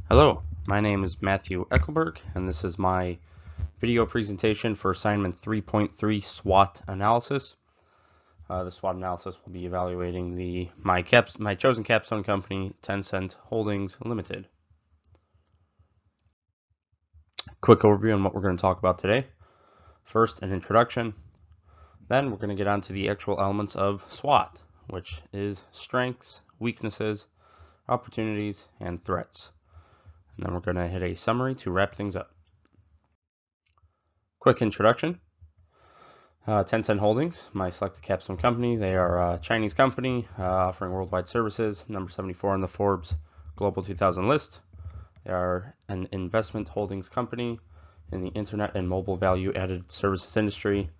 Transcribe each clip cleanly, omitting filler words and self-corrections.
Hello, my name is Matthew Eckelberg, and this is my video presentation for assignment 3.3 SWOT analysis. The SWOT analysis will be evaluating my chosen capstone company, Tencent Holdings Limited. Quick overview on what we're going to talk about today. First, an introduction. Then we're going to get on to the actual elements of SWOT, which is strengths, weaknesses, opportunities, and threats. And then we're going to hit a summary to wrap things up. Quick introduction. Tencent Holdings, my selected capstone company. They are a Chinese company offering worldwide services, number 74 on the Forbes Global 2000 list. They are an investment holdings company in the internet and mobile value-added services industry,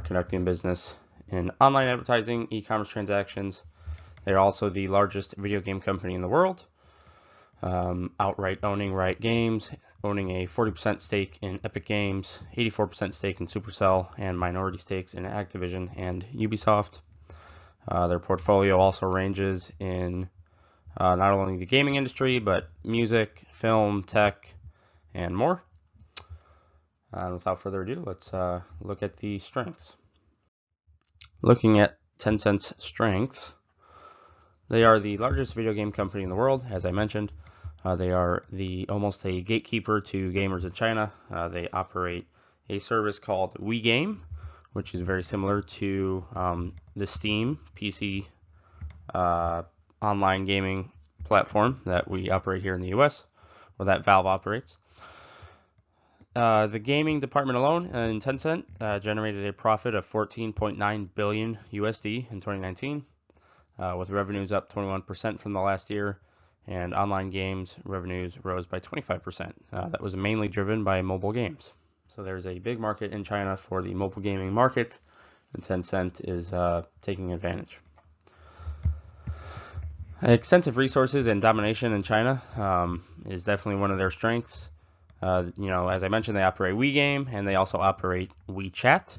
conducting business in online advertising, e-commerce transactions. They are also the largest video game company in the world, outright owning Riot Games, owning a 40% stake in Epic Games, 84% stake in Supercell, and minority stakes in Activision and Ubisoft. Their portfolio also ranges in not only the gaming industry, but music, film, tech, and more. Without further ado, let's look at the strengths. Looking at Tencent's strengths, they are the largest video game company in the world, as I mentioned. They are almost a gatekeeper to gamers in China. They operate a service called WeGame, which is very similar to the Steam PC online gaming platform that we operate here in the US, or that Valve operates. The gaming department alone in Tencent generated a profit of 14.9 billion USD in 2019, with revenues up 21% from the last year. And online games revenues rose by 25%. That was mainly driven by mobile games. So there's a big market in China for the mobile gaming market, and Tencent is taking advantage. Extensive resources and domination in China is definitely one of their strengths. As I mentioned, they operate WeGame, and they also operate WeChat.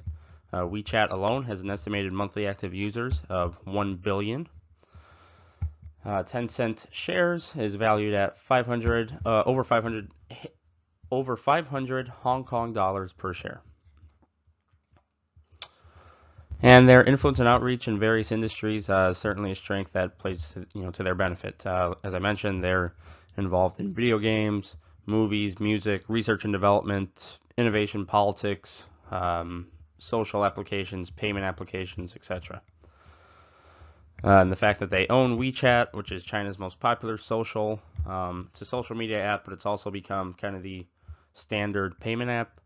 WeChat alone has an estimated monthly active users of 1 billion. Tencent shares is valued at over 500 Hong Kong dollars per share. And their influence and outreach in various industries is certainly a strength that plays to their benefit. As I mentioned, they're involved in video games, movies, music, research and development, innovation, politics, social applications, payment applications, etc. And the fact that they own WeChat, which is China's most popular social media app, but it's also become kind of the standard payment app.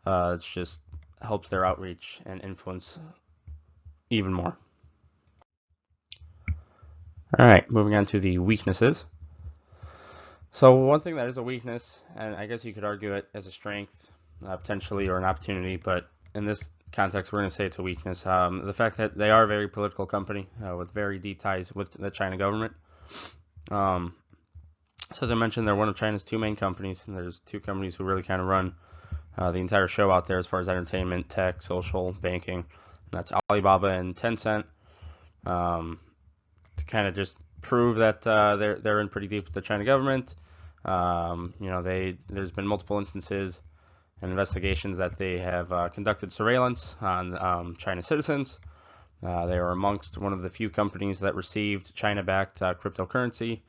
It just helps their outreach and influence even more. All right, moving on to the weaknesses. So one thing that is a weakness, and I guess you could argue it as a strength, potentially, or an opportunity, but in this context, we're going to say it's a weakness. The fact that they are a very political company with very deep ties with the China government. So as I mentioned, they're one of China's two main companies, and there's two companies who really kind of run the entire show out there as far as entertainment, tech, social, banking. And that's Alibaba and Tencent. To kind of just prove that they're in pretty deep with the China government. There's been multiple instances and investigations that they have conducted surveillance on China citizens. They are amongst one of the few companies that received China-backed cryptocurrency.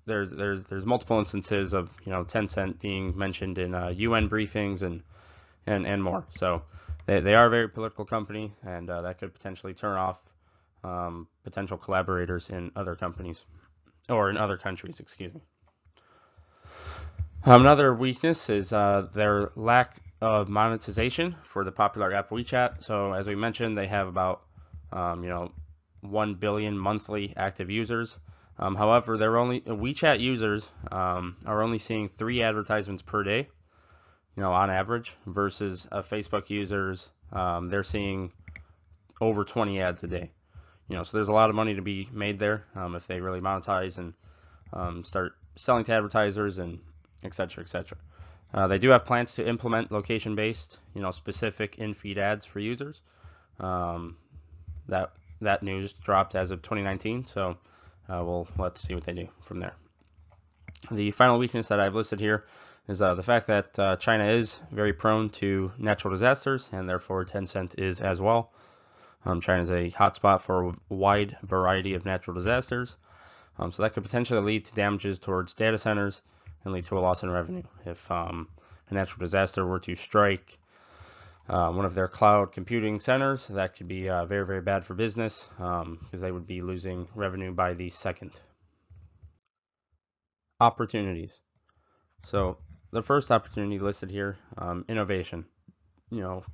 There's multiple instances of Tencent being mentioned in UN briefings and more. So they are a very political company, and that could potentially turn off potential collaborators in other companies or in other countries. Excuse me. Another weakness is their lack of monetization for the popular app WeChat. So as we mentioned, they have about 1 billion monthly active users. However, WeChat users are only seeing 3 advertisements per day, on average, versus Facebook users, they're seeing over 20 ads a day. So there's a lot of money to be made there if they really monetize and start selling to advertisers and etc. etc. They do have plans to implement location-based, specific in-feed ads for users. That news dropped as of 2019, so let's see what they do from there. The final weakness that I've listed here is the fact that China is very prone to natural disasters, and therefore Tencent is as well. China is a hotspot for a wide variety of natural disasters, so that could potentially lead to damages towards data centers and lead to a loss in revenue. If a natural disaster were to strike one of their cloud computing centers, that could be very, very bad for business because they would be losing revenue by the second. Opportunities. So the first opportunity listed here, innovation.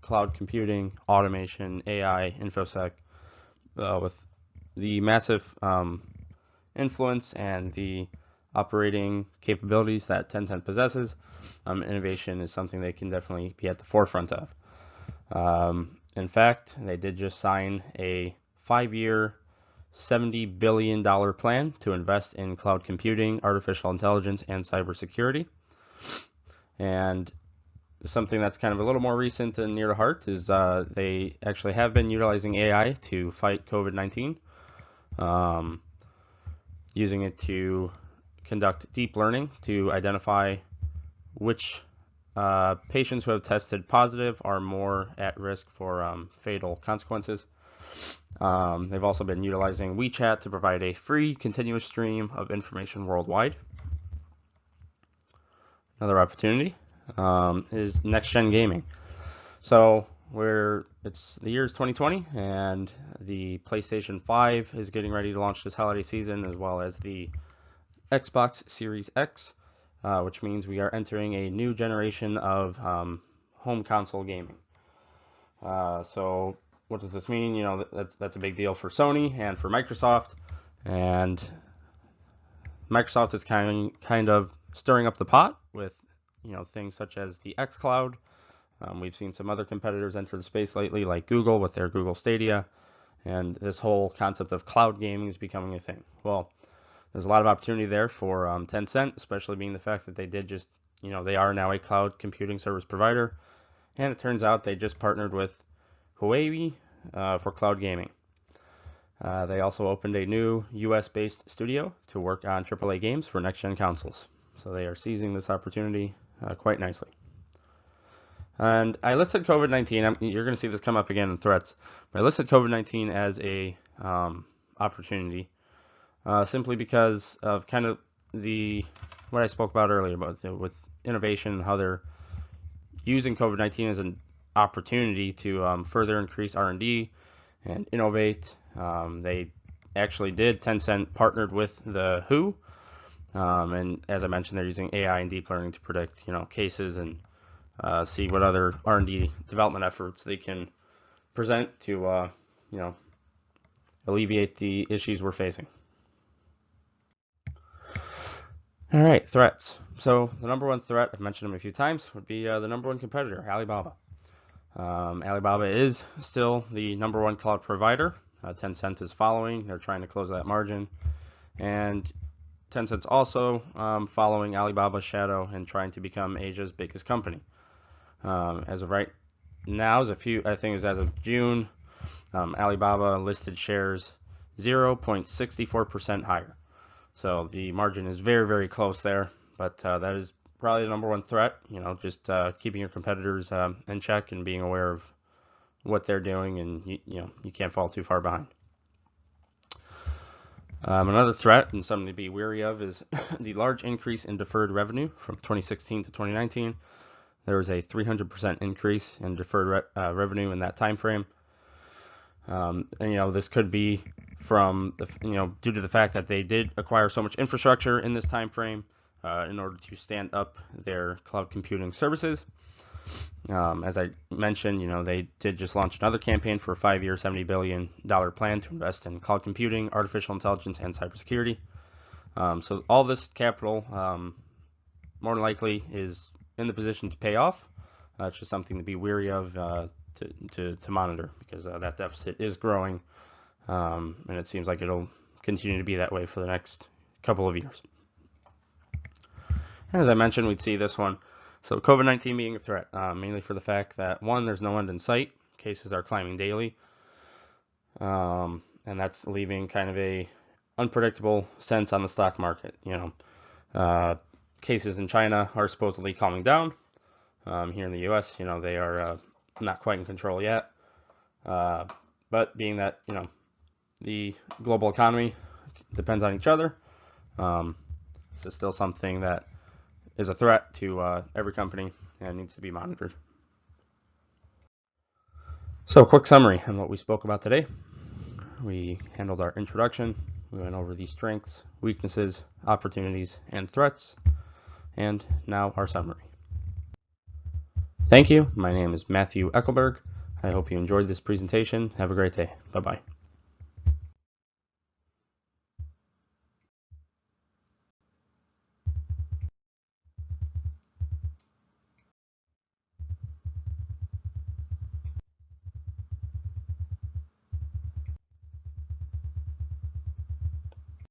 Cloud computing, automation, AI, infosec, with the massive influence and the operating capabilities that Tencent possesses, innovation is something they can definitely be at the forefront of. In fact, they did just sign a 5-year, $70 billion plan to invest in cloud computing, artificial intelligence, and cybersecurity. And something that's kind of a little more recent and near to heart is they actually have been utilizing AI to fight COVID-19, using it to conduct deep learning to identify which patients who have tested positive are more at risk for fatal consequences. They've also been utilizing WeChat to provide a free continuous stream of information worldwide. Another opportunity is next-gen gaming. So it's the year is 2020, and the PlayStation 5 is getting ready to launch this holiday season, as well as the Xbox Series X, which means we are entering a new generation of home console gaming. So what does this mean? That's a big deal for Sony and for Microsoft, and Microsoft is kind of stirring up the pot with things such as the xCloud. We've seen some other competitors enter the space lately, like Google with their Google Stadia, and this whole concept of cloud gaming is becoming a thing. Well, there's a lot of opportunity there for Tencent, especially being the fact that they did just, they are now a cloud computing service provider, and it turns out they just partnered with Huawei for cloud gaming. They also opened a new US-based studio to work on AAA games for next-gen consoles. So they are seizing this opportunity quite nicely. And I listed COVID-19, you're going to see this come up again in threats, but I listed COVID-19 as a opportunity simply because of kind of what I spoke about earlier with innovation and how they're using COVID-19 as an opportunity to further increase R&D and innovate. They actually did. Tencent partnered with the WHO, and as I mentioned, they're using AI and deep learning to predict, cases and see what other R&D development efforts they can present to, alleviate the issues we're facing. All right, threats. So the number one threat, I've mentioned them a few times, would be the number one competitor, Alibaba. Alibaba is still the number one cloud provider. Tencent is following. They're trying to close that margin. And Tencent's also following Alibaba's shadow and trying to become Asia's biggest company. As of right now, I think it was as of June, Alibaba listed shares 0.64% higher. So the margin is very, very close there, but that is probably the number one threat, just keeping your competitors in check and being aware of what they're doing, and you can't fall too far behind. Another threat and something to be wary of is the large increase in deferred revenue from 2016 to 2019. There was a 300% increase in deferred revenue in that time frame. And this could be from due to the fact that they did acquire so much infrastructure in this time frame in order to stand up their cloud computing services. As I mentioned, they did just launch another campaign for a 5-year, $70 billion plan to invest in cloud computing, artificial intelligence, and cybersecurity. So all this capital more than likely is in the position to pay off. It's just something to be wary of to monitor, because that deficit is growing, and it seems like it'll continue to be that way for the next couple of years. And as I mentioned, we'd see this one. So COVID-19 being a threat, mainly for the fact that, one, there's no end in sight. Cases are climbing daily, and that's leaving kind of a unpredictable sense on the stock market. Cases in China are supposedly calming down. Here in the U.S., they are not quite in control yet. But being that, the global economy depends on each other, this is still something that is a threat to every company and needs to be monitored. So, quick summary on what we spoke about today. We handled our introduction. We went over the strengths, weaknesses, opportunities, and threats. And now our summary. Thank you. My name is Matthew Eckelberg. I hope you enjoyed this presentation. Have a great day. Bye-bye.